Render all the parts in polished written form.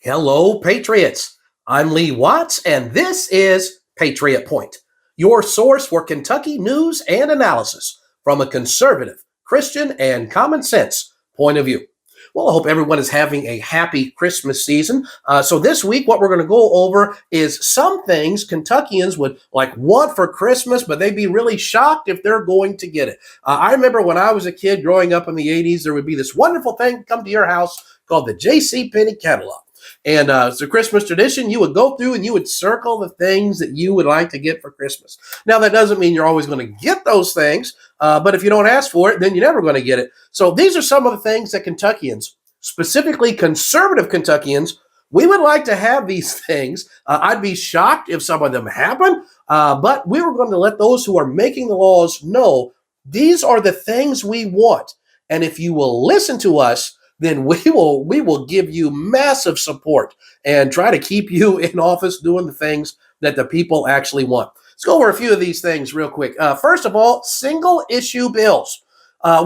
Hello, Patriots. I'm Lee Watts, and this is Patriot Point, your source for Kentucky news and analysis from a conservative, Christian, and common sense point of view. Well, I hope everyone is having a happy Christmas season. So this week, what we're going to go over is some things Kentuckians would want for Christmas, but they'd be really shocked if they're going to get it. I remember when I was a kid growing up in the 80s, there would be this wonderful thing come to your house called the J.C. Penney catalog. And it's a Christmas tradition. You would go through and you would circle the things that you would like to get for Christmas. Now, that doesn't mean you're always going to get those things, but if you don't ask for it, then you're never going to get it. So these are some of the things that Kentuckians, specifically conservative Kentuckians, we would like to have these things. I'd be shocked if some of them happen, but we were going to let those who are making the laws know these are the things we want. And if you will listen to us, then we will give you massive support and try to keep you in office doing the things that the people actually want. Let's go over a few of these things real quick. First of all, single issue bills.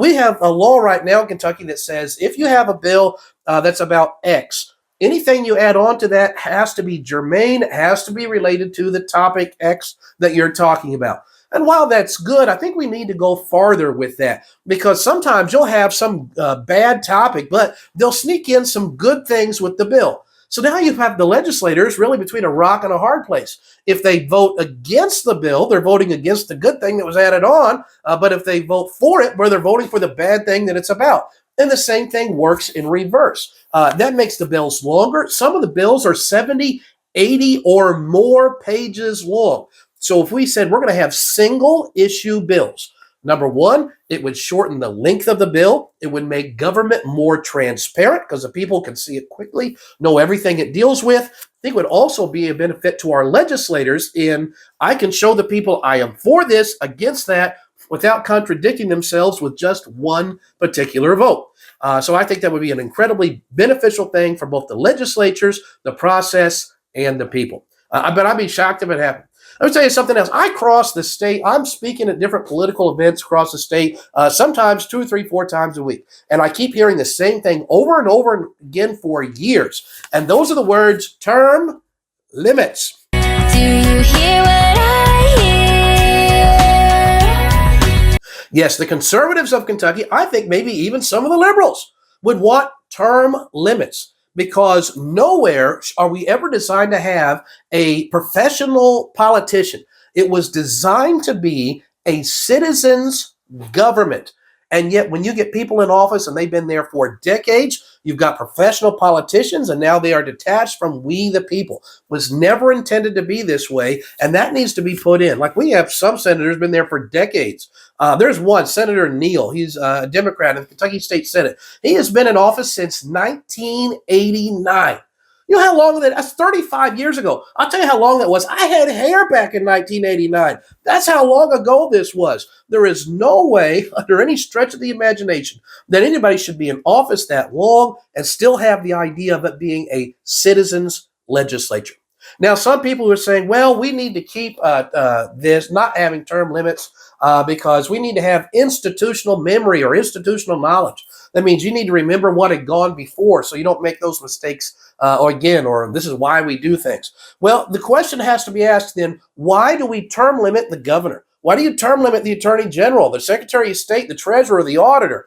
We have a law right now in Kentucky that says if you have a bill that's about X, anything you add on to that has to be germane, has to be related to the topic X that you're talking about. And while that's good, I think we need to go farther with that because sometimes you'll have some bad topic, but they'll sneak in some good things with the bill. So now you have the legislators really between a rock and a hard place. If they vote against the bill, they're voting against the good thing that was added on. But if they vote for it, where they're voting for the bad thing that it's about. And the same thing works in reverse. That makes the bills longer. Some of the bills are 70, 80 or more pages long. So if we said we're going to have single issue bills, number one, it would shorten the length of the bill. It would make government more transparent because the people can see it quickly, know everything it deals with. I think it would also be a benefit to our legislators in I can show the people I am for this, against that, without contradicting themselves with just one particular vote. So I think that would be an incredibly beneficial thing for both the legislatures, the process, and the people. But I'd be shocked if it happened. Let me tell you something else. I cross the state. I'm speaking at different political events across the state, sometimes 2, 3, 4 times a week. And I keep hearing the same thing over and over again for years. And those are the words term limits. Do you hear what I hear? Yes, the conservatives of Kentucky, I think maybe even some of the liberals would want term limits. Because nowhere are we ever designed to have a professional politician. It was designed to be a citizen's government. And yet when you get people in office and they've been there for decades, you've got professional politicians and now they are detached from we the people. It was never intended to be this way, and that needs to be put in. Like we have some senators been there for decades. There's one, Senator Neal. He's a Democrat in the Kentucky State Senate. He has been in office since 1989. You know how long that's 35 years ago. I'll tell you how long that was. I had hair back in 1989. That's how long ago this was. There is no way, under any stretch of the imagination, that anybody should be in office that long and still have the idea of it being a citizens' legislature. Now, some people are saying, well, we need to keep this, not having term limits, because we need to have institutional memory or institutional knowledge. That means you need to remember what had gone before so you don't make those mistakes or this is why we do things. Well, the question has to be asked then, why do we term limit the governor? Why do you term limit the attorney general, the secretary of state, the treasurer, the auditor?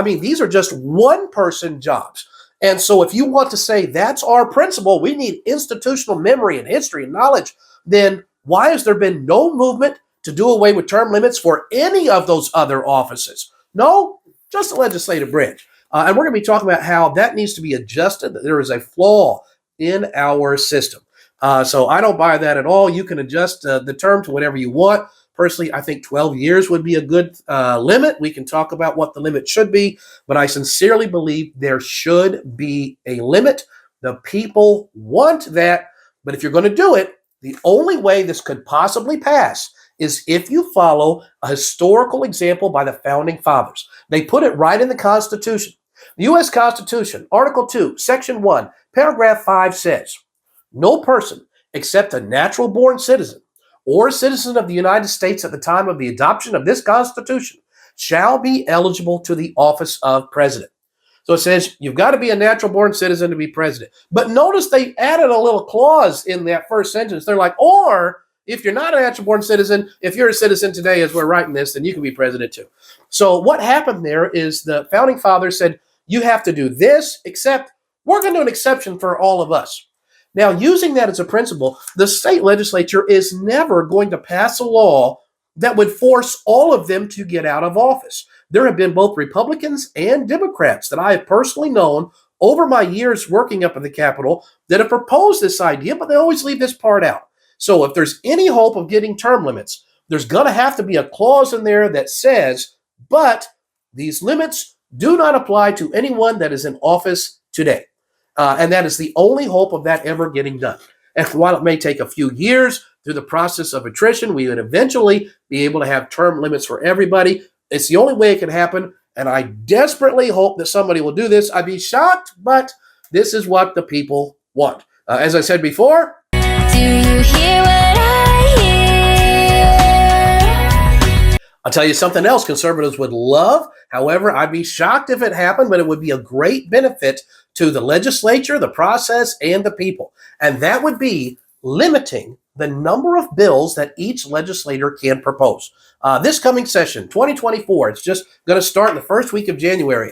These are just one-person jobs. And so if you want to say that's our principle, we need institutional memory and history and knowledge, then why has there been no movement to do away with term limits for any of those other offices? No, just the legislative branch. And we're going to be talking about how that needs to be adjusted, that there is a flaw in our system. So I don't buy that at all. You can adjust the term to whatever you want. Personally, I think 12 years would be a good limit. We can talk about what the limit should be, but I sincerely believe there should be a limit. The people want that, but if you're going to do it, the only way this could possibly pass is if you follow a historical example by the Founding Fathers. They put it right in the Constitution. The U.S. Constitution, Article 2, Section 1, Paragraph 5 says, no person except a natural-born citizen or a citizen of the United States at the time of the adoption of this Constitution shall be eligible to the office of president. So it says you've got to be a natural born citizen to be president. But notice they added a little clause in that first sentence. They're like, or if you're not a natural born citizen, if you're a citizen today as we're writing this, then you can be president too. So what happened there is the founding fathers said, you have to do this, except we're going to do an exception for all of us. Now, using that as a principle, the state legislature is never going to pass a law that would force all of them to get out of office. There have been both Republicans and Democrats that I have personally known over my years working up at the Capitol that have proposed this idea, but they always leave this part out. So if there's any hope of getting term limits, there's going to have to be a clause in there that says, but these limits do not apply to anyone that is in office today. And that is the only hope of that ever getting done. And while it may take a few years through the process of attrition, we would eventually be able to have term limits for everybody. It's the only way it can happen. And I desperately hope that somebody will do this. I'd be shocked, but this is what the people want. As I said before, Do you hear what I hear? I'll tell you something else conservatives would love. However, I'd be shocked if it happened, but it would be a great benefit to the legislature, the process, and the people. And that would be limiting the number of bills that each legislator can propose. This coming session, 2024, it's just going to start in the first week of January.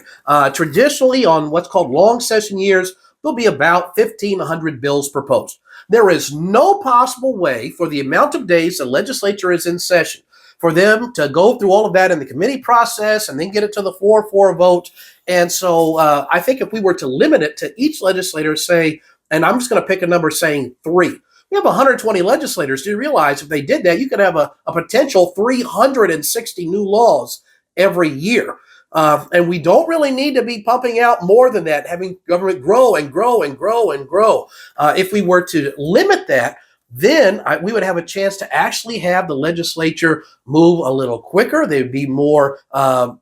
Traditionally, on what's called long session years, there'll be about 1,500 bills proposed. There is no possible way for the amount of days the legislature is in session for them to go through all of that in the committee process and then get it to the floor for a vote. And so I think if we were to limit it to each legislator, say, and I'm just going to pick a number saying 3. We have 120 legislators. Do you realize if they did that, you could have a potential 360 new laws every year? And we don't really need to be pumping out more than that, having government grow and grow and grow and grow. If we were to limit that, then we would have a chance to actually have the legislature move a little quicker. They'd be more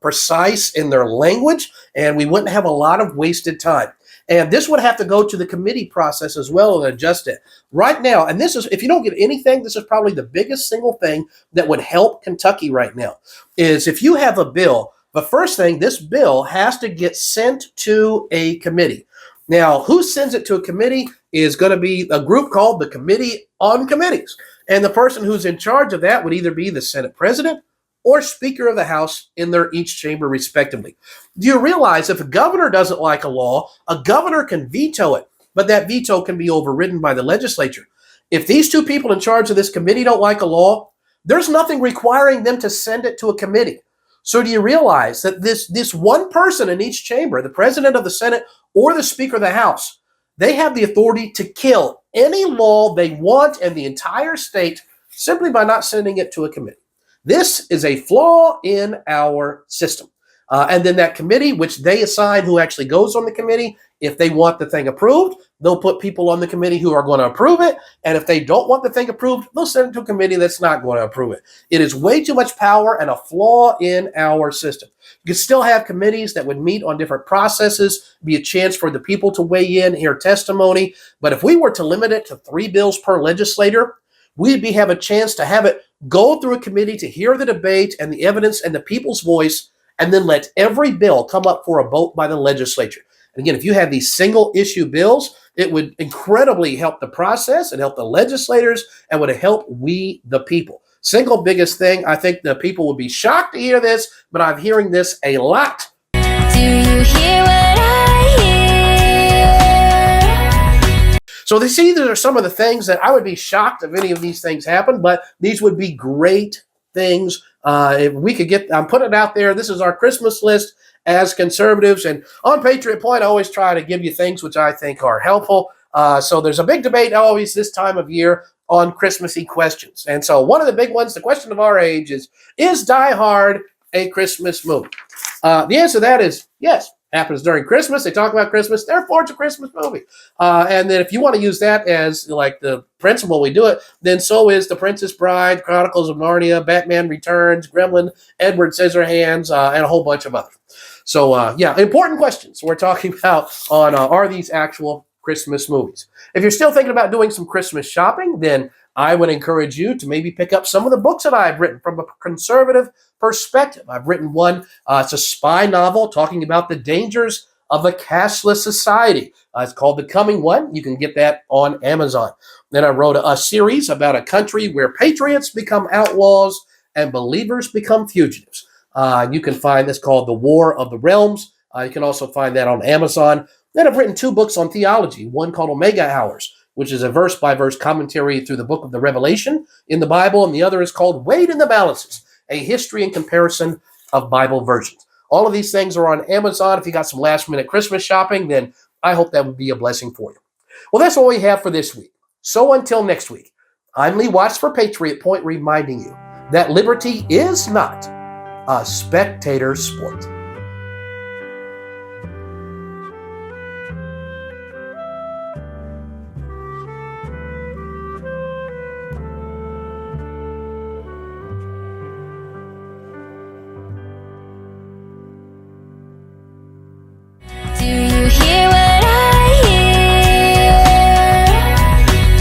precise in their language, and we wouldn't have a lot of wasted time. And this would have to go to the committee process as well and adjust it. Right now, and this is, if you don't get anything, this is probably the biggest single thing that would help Kentucky right now, is if you have a bill, the first thing, this bill has to get sent to a committee. Now, who sends it to a committee is going to be a group called the Committee on Committees. And the person who's in charge of that would either be the Senate President or Speaker of the House in their each chamber, respectively. Do you realize if a governor doesn't like a law, a governor can veto it, but that veto can be overridden by the legislature? If these two people in charge of this committee don't like a law, there's nothing requiring them to send it to a committee. So do you realize that this one person in each chamber, the president of the Senate or the Speaker of the House, they have the authority to kill any law they want in the entire state simply by not sending it to a committee? This is a flaw in our system. And then that committee, which they assign who actually goes on the committee, if they want the thing approved, they'll put people on the committee who are going to approve it. And if they don't want the thing approved, they'll send it to a committee that's not going to approve it. It is way too much power and a flaw in our system. You can still have committees that would meet on different processes, be a chance for the people to weigh in, hear testimony. But if we were to limit it to 3 bills per legislator, we'd have a chance to have it go through a committee to hear the debate and the evidence and the people's voice, and then let every bill come up for a vote by the legislature. And again, if you have these single issue bills, it would incredibly help the process and help the legislators and would help we, the people. Single biggest thing, I think the people would be shocked to hear this, but I'm hearing this a lot. Do you hear what I hear? So they see these are some of the things that I would be shocked if any of these things happen, but these would be great things. If we could get, I'm putting it out there. This is our Christmas list as conservatives. And on Patriot Point, I always try to give you things which I think are helpful. So there's a big debate always this time of year on Christmassy questions. And so one of the big ones, the question of our age is Die Hard a Christmas movie? The answer to that is yes. Happens during Christmas. They talk about Christmas. Therefore, it's a Christmas movie. And then if you want to use that as like the principle we do it, then so is The Princess Bride, Chronicles of Narnia, Batman Returns, Gremlin, Edward Scissorhands, and a whole bunch of others. So, yeah, important questions we're talking about on are these actual Christmas movies? If you're still thinking about doing some Christmas shopping, then I would encourage you to maybe pick up some of the books that I've written from a conservative perspective. I've written one, it's a spy novel talking about the dangers of a cashless society. It's called The Coming One. You can get that on Amazon. Then I wrote a series about a country where patriots become outlaws and believers become fugitives. You can find this called The War of the Realms. You can also find that on Amazon. Then I've written 2 books on theology, one called Omega Hours, which is a verse-by-verse commentary through the book of the Revelation in the Bible, and the other is called Weighed in the Balances, a history and comparison of Bible versions. All of these things are on Amazon. If you got some last-minute Christmas shopping, then I hope that would be a blessing for you. Well, that's all we have for this week. So until next week, I'm Lee Watts for Patriot Point, reminding you that liberty is not a spectator sport.